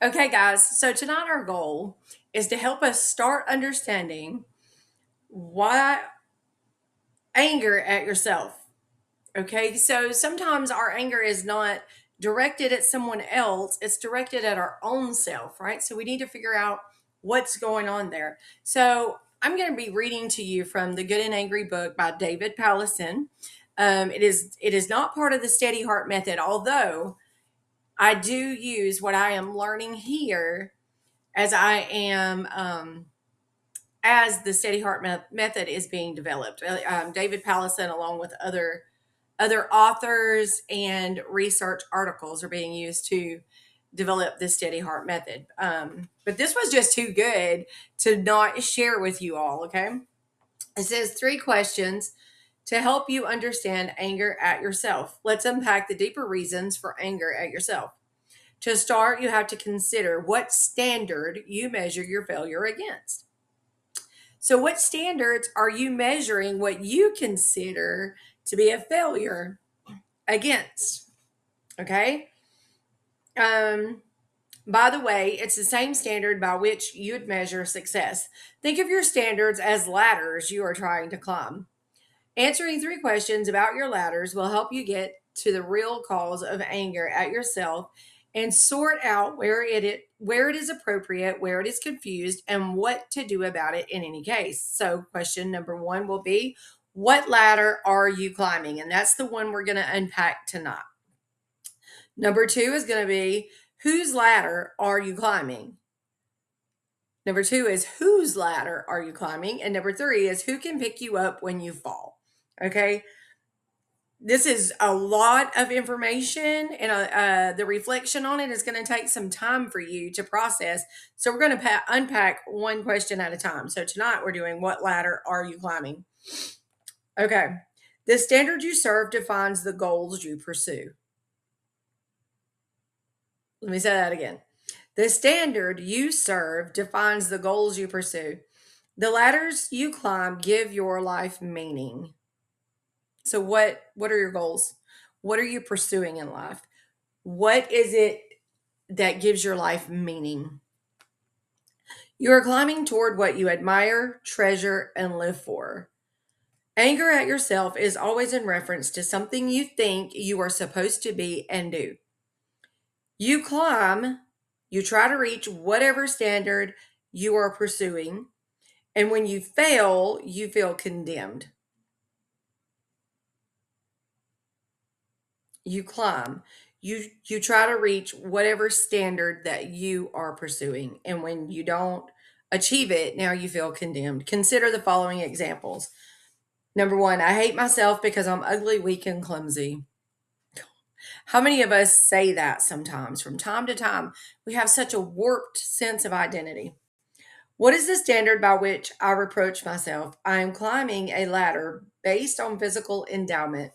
Okay, guys, so tonight our goal is to help us start understanding why anger at yourself. Okay, so sometimes our anger is not directed at someone else, it's directed at our own self, right? So we need to figure out what's going on there. So I'm going to be reading to you from the Good and Angry book by David Powlison. It is not part of the Steady Heart method, although I do use what I am learning here as I am as the Steady Heart method is being developed. David Powlison, along with other authors and research articles, are being used to develop the Steady Heart method. But this was just too good to not share with you all. Okay, it says 3 questions to help you understand anger at yourself. Let's unpack the deeper reasons for anger at yourself. To start, you have to consider what standard you measure your failure against. So, what standards are you measuring what you consider to be a failure against? Okay. Um, by the way, it's the same standard by which you'd measure success. Think of your standards as ladders you are trying to climb. Answering 3 questions about your ladders will help you get to the real cause of anger at yourself and sort out where it is appropriate, where it is confused, and what to do about it in any case. So, question number 1 will be, what ladder are you climbing? And that's the one we're going to unpack tonight. Number 2 is going to be, whose ladder are you climbing? Number 2 is, whose ladder are you climbing? And number 3 is, who can pick you up when you fall? Okay. This is a lot of information, and the reflection on it is going to take some time for you to process. So, we're going to unpack one question at a time. So, tonight we're doing, what ladder are you climbing? Okay. The standard you serve defines the goals you pursue. Let me say that again. The standard you serve defines the goals you pursue. The ladders you climb give your life meaning. So what are your goals? What are you pursuing in life? What is it that gives your life meaning? You are climbing toward what you admire, treasure, and live for. Anger at yourself is always in reference to something you think you are supposed to be and do. You climb, you try to reach whatever standard you are pursuing, and when you fail, you feel condemned. You climb, you try to reach whatever standard that you are pursuing, and when you don't achieve it, now you feel condemned. Consider the following examples. Number 1, I hate myself because I'm ugly, weak, and clumsy. How many of us say that sometimes? From time to time, we have such a warped sense of identity. What is the standard by which I reproach myself? I am climbing a ladder based on physical endowment,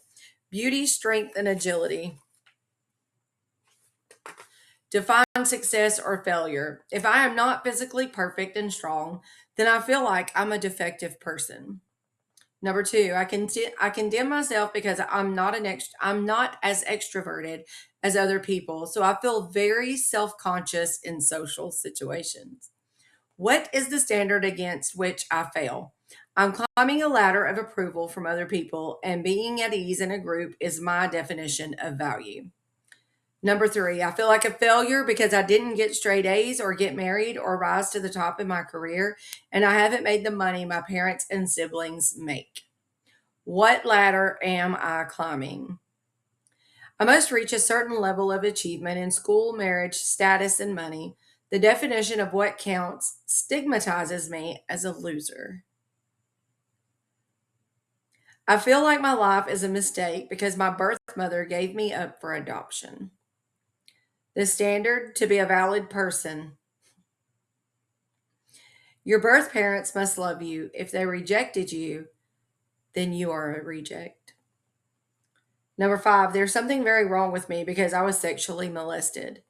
beauty, strength, and agility. Define success or failure. If I am not physically perfect and strong, then I feel like I'm a defective person. Number 2, I condemn myself because I'm not as extroverted as other people, so I feel very self-conscious in social situations. What is the standard against which I fail? I'm climbing a ladder of approval from other people, and being at ease in a group is my definition of value. Number 3, I feel like a failure because I didn't get straight A's or get married or rise to the top in my career, and I haven't made the money my parents and siblings make. What ladder am I climbing? I must reach a certain level of achievement in school, marriage, status, and money. The definition of what counts stigmatizes me as a loser. I feel like my life is a mistake because my birth mother gave me up for adoption. The standard to be a valid person. Your birth parents must love you. If they rejected you, then you are a reject. Number 5, there's something very wrong with me because I was sexually molested.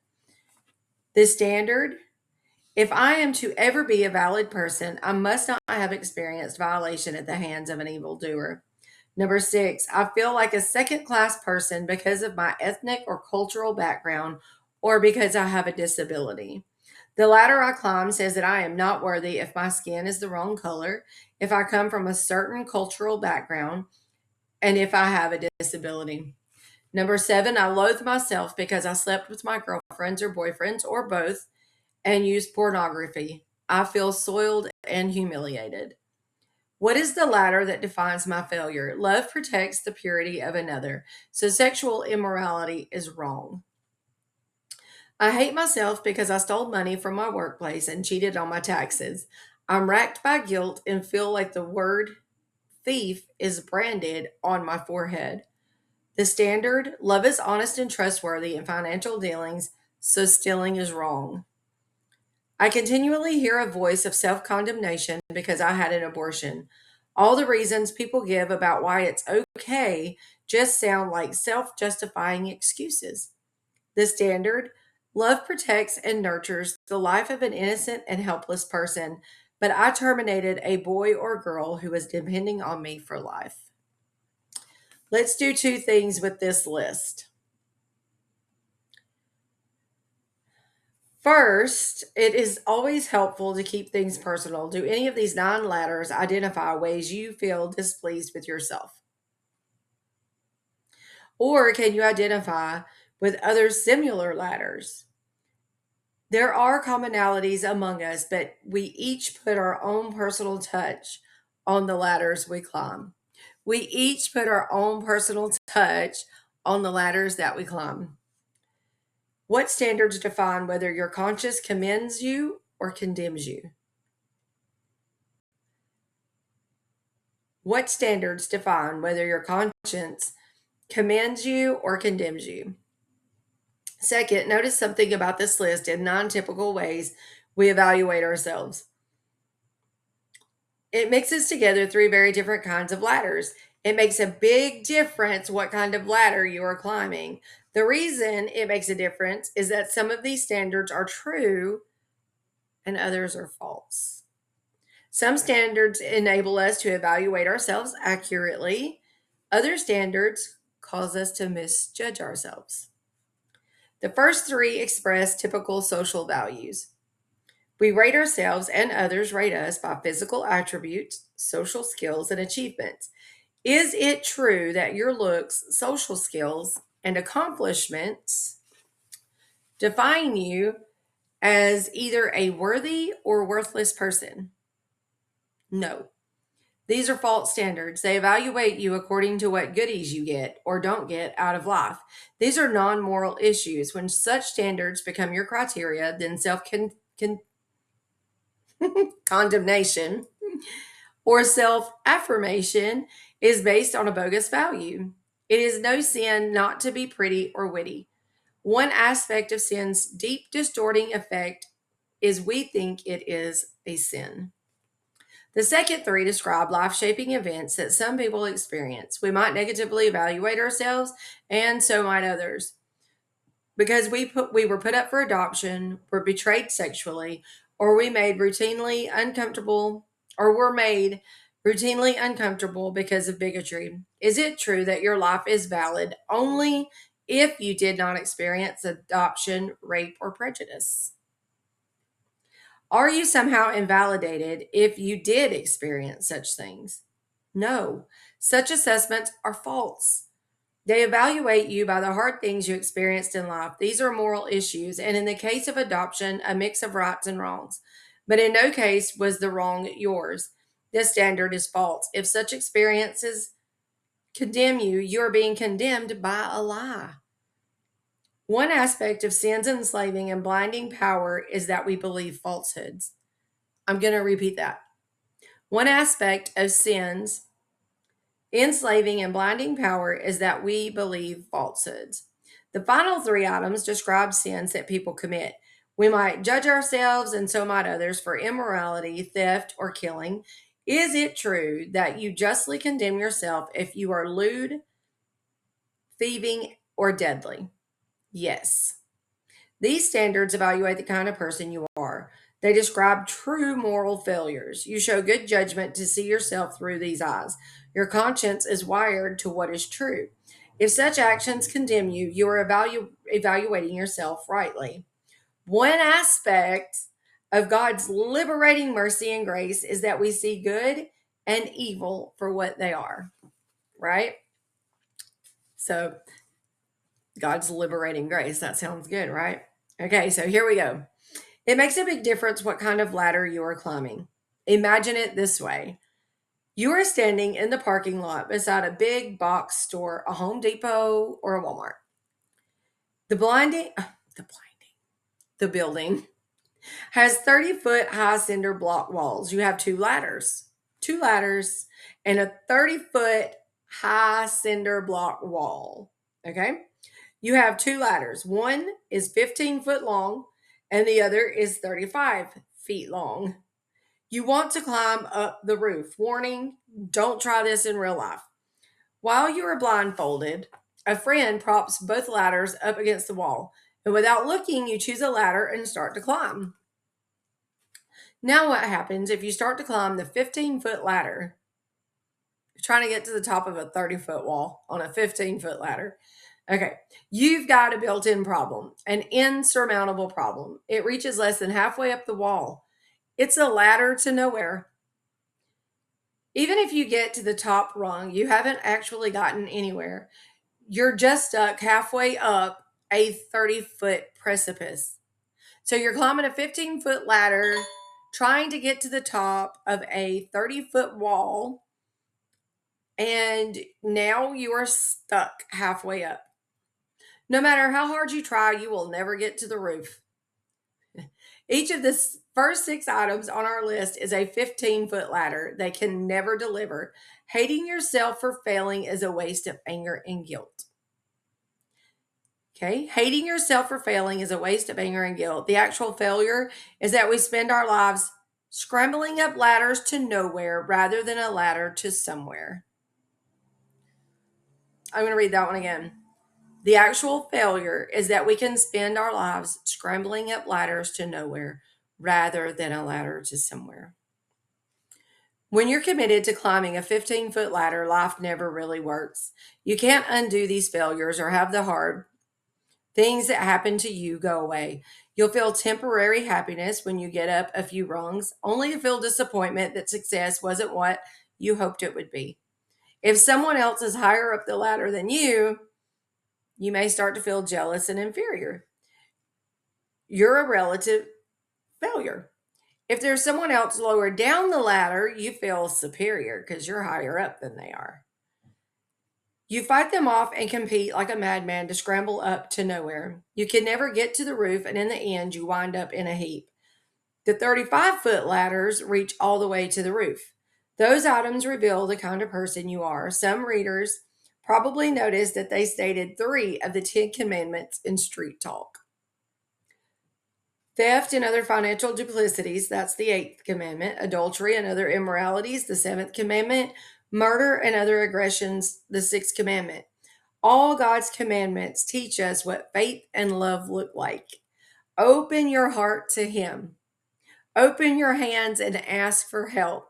The standard, if I am to ever be a valid person, I must not have experienced violation at the hands of an evildoer. Number 6, I feel like a second class person because of my ethnic or cultural background or because I have a disability. The ladder I climb says that I am not worthy if my skin is the wrong color, if I come from a certain cultural background, and if I have a disability. Number seven, I loathe myself because I slept with my girlfriends or boyfriends or both and used pornography. I feel soiled and humiliated. What is the ladder that defines my failure? Love protects the purity of another, so sexual immorality is wrong. I hate myself because I stole money from my workplace and cheated on my taxes. I'm racked by guilt and feel like the word thief is branded on my forehead. The standard: love is honest and trustworthy in financial dealings, so stealing is wrong. I continually hear a voice of self condemnation because I had an abortion. All the reasons people give about why it's okay just sound like self justifying excuses. The standard: love protects and nurtures the life of an innocent and helpless person, but I terminated a boy or girl who was depending on me for life. Let's do two things with this list. First, it is always helpful to keep things personal. Do any of these nine ladders identify ways you feel displeased with yourself? Or can you identify with other similar ladders? There are commonalities among us, but we each put our own personal touch on the ladders we climb. We each put our own personal touch on the ladders that we climb. What standards define whether your conscience commends you or condemns you? What standards define whether your conscience commends you or condemns you? Second, notice something about this list in non typical ways we evaluate ourselves. It mixes together three very different kinds of ladders. It makes a big difference what kind of ladder you are climbing. The reason it makes a difference is that some of these standards are true and others are false. Some standards enable us to evaluate ourselves accurately, other standards cause us to misjudge ourselves. The first three express typical social values. We rate ourselves and others rate us by physical attributes, social skills, and achievements. Is it true that your looks, social skills, and accomplishments define you as either a worthy or worthless person? No. These are false standards. They evaluate you according to what goodies you get or don't get out of life. These are non moral issues. When such standards become your criteria, then self condemnation or self affirmation is based on a bogus value. It is no sin not to be pretty or witty. One aspect of sin's deep distorting effect is we think it is a sin. The second three describe life shaping events that some people experience. We might negatively evaluate ourselves, and so might others. Because we were put up for adoption, were betrayed sexually, or we made routinely uncomfortable, or were made routinely uncomfortable because of bigotry. Is it true that your life is valid only if you did not experience adoption, rape, or prejudice? Are you somehow invalidated if you did experience such things? No, such assessments are false. They evaluate you by the hard things you experienced in life. These are moral issues, and in the case of adoption, a mix of rights and wrongs. But in no case was the wrong yours. This standard is false. If such experiences condemn you, you are being condemned by a lie. One aspect of sin's enslaving and blinding power is that we believe falsehoods. I'm going to repeat that. One aspect of sin's enslaving and blinding power is that we believe falsehoods. The final three items describe sins that people commit. We might judge ourselves, and so might others, for immorality, theft, or killing. Is it true that you justly condemn yourself if you are lewd, thieving, or deadly? Yes. These standards evaluate the kind of person you are. They describe true moral failures. You show good judgment to see yourself through these eyes. Your conscience is wired to what is true. If such actions condemn you, you are evaluating yourself rightly. One aspect of God's liberating mercy and grace is that we see good and evil for what they are, right? So, God's liberating grace. That sounds good, right? Okay, so here we go. It makes a big difference what kind of ladder you are climbing. Imagine it this way: you are standing in the parking lot beside a big box store, a Home Depot, or a Walmart. The building has 30-foot high cinder block walls. You have two ladders, and a 30-foot high cinder block wall. Okay. You have two ladders. One is 15-foot long, and the other is 35 feet long. You want to climb up the roof. Warning, don't try this in real life. While you are blindfolded, a friend props both ladders up against the wall, and without looking, you choose a ladder and start to climb. Now, what happens if you start to climb the 15-foot ladder? You're trying to get to the top of a 30-foot wall on a 15-foot ladder. Okay, you've got a built in problem, an insurmountable problem. It reaches less than halfway up the wall. It's a ladder to nowhere. Even if you get to the top rung, you haven't actually gotten anywhere. You're just stuck halfway up a 30-foot precipice. So you're climbing a 15-foot ladder, trying to get to the top of a 30-foot wall, and now you are stuck halfway up. No matter how hard you try, you will never get to the roof. Each of the first 6 items on our list is a 15-foot ladder they can never deliver. Hating yourself for failing is a waste of anger and guilt. Okay, hating yourself for failing is a waste of anger and guilt. The actual failure is that we spend our lives scrambling up ladders to nowhere rather than a ladder to somewhere. I'm going to read that one again. The actual failure is that we can spend our lives scrambling up ladders to nowhere rather than a ladder to somewhere. When you're committed to climbing a 15-foot ladder, life never really works. You can't undo these failures or have the hard things that happen to you go away. You'll feel temporary happiness when you get up a few rungs, only to feel disappointment that success wasn't what you hoped it would be. If someone else is higher up the ladder than you may start to feel jealous and inferior. You're a relative failure. If there's someone else lower down the ladder, you feel superior because you're higher up than they are. You fight them off and compete like a madman to scramble up to nowhere. You can never get to the roof, and in the end, you wind up in a heap. The 35-foot ladders reach all the way to the roof. Those items reveal the kind of person you are. Some readers probably noticed that they stated 3 of the 10 commandments in Street Talk. Theft and other financial duplicities, that's the 8th commandment. Adultery and other immoralities, the 7th commandment. Murder and other aggressions, the 6th commandment. All God's commandments teach us what faith and love look like. Open your heart to Him. Open your hands and ask for help.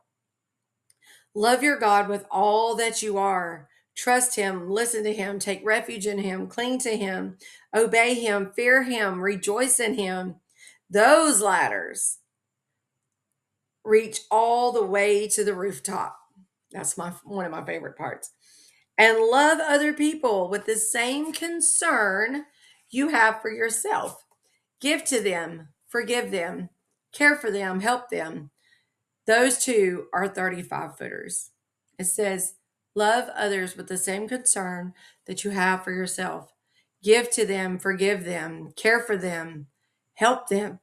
Love your God with all that you are. Trust Him, listen to Him, take refuge in Him, cling to Him, obey Him, fear Him, rejoice in Him. Those ladders reach all the way to the rooftop. That's one of my favorite parts. And love other people with the same concern you have for yourself. Give to them, forgive them, care for them, help them. Those two are 35-footers. It says, love others with the same concern that you have for yourself. Give to them, forgive them, care for them, help them.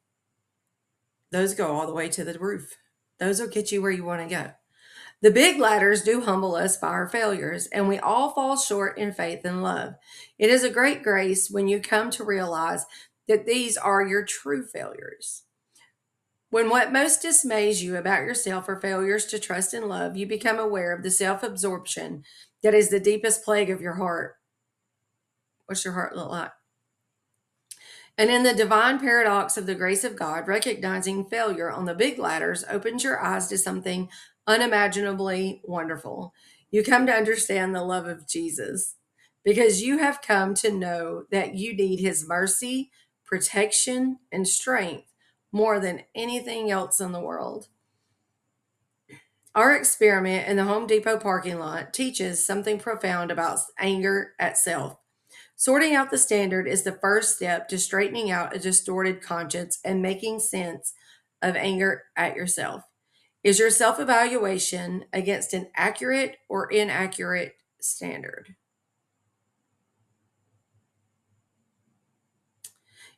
Those go all the way to the roof. Those will get you where you want to go. The big ladders do humble us by our failures, and we all fall short in faith and love. It is a great grace when you come to realize that these are your true failures. When what most dismays you about yourself are failures to trust and love, you become aware of the self-absorption that is the deepest plague of your heart. What's your heart look like? And in the divine paradox of the grace of God, recognizing failure on the big ladders opens your eyes to something unimaginably wonderful. You come to understand the love of Jesus. because you have come to know that you need his mercy, protection, and strength more than anything else in the world. Our experiment in the Home Depot parking lot teaches something profound about anger at self. Sorting out the standard is the first step to straightening out a distorted conscience and making sense of anger at yourself. Is your self evaluation against an accurate or inaccurate standard?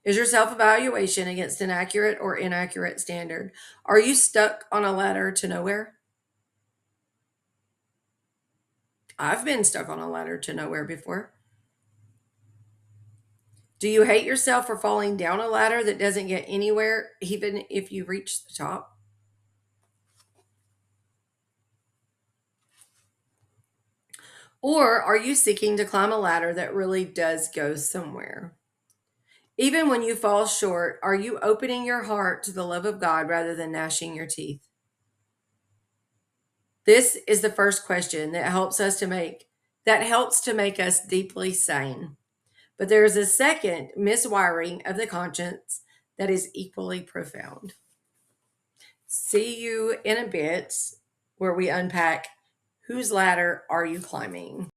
Is your self evaluation against an accurate or inaccurate standard? Are you stuck on a ladder to nowhere? I've been stuck on a ladder to nowhere before. Do you hate yourself for falling down a ladder that doesn't get anywhere, even if you reach the top? Or are you seeking to climb a ladder that really does go somewhere? Even when you fall short, are you opening your heart to the love of God rather than gnashing your teeth? This is the first question that helps to make us deeply sane. But there is a second miswiring of the conscience that is equally profound. See you in a bit where we unpack whose ladder are you climbing?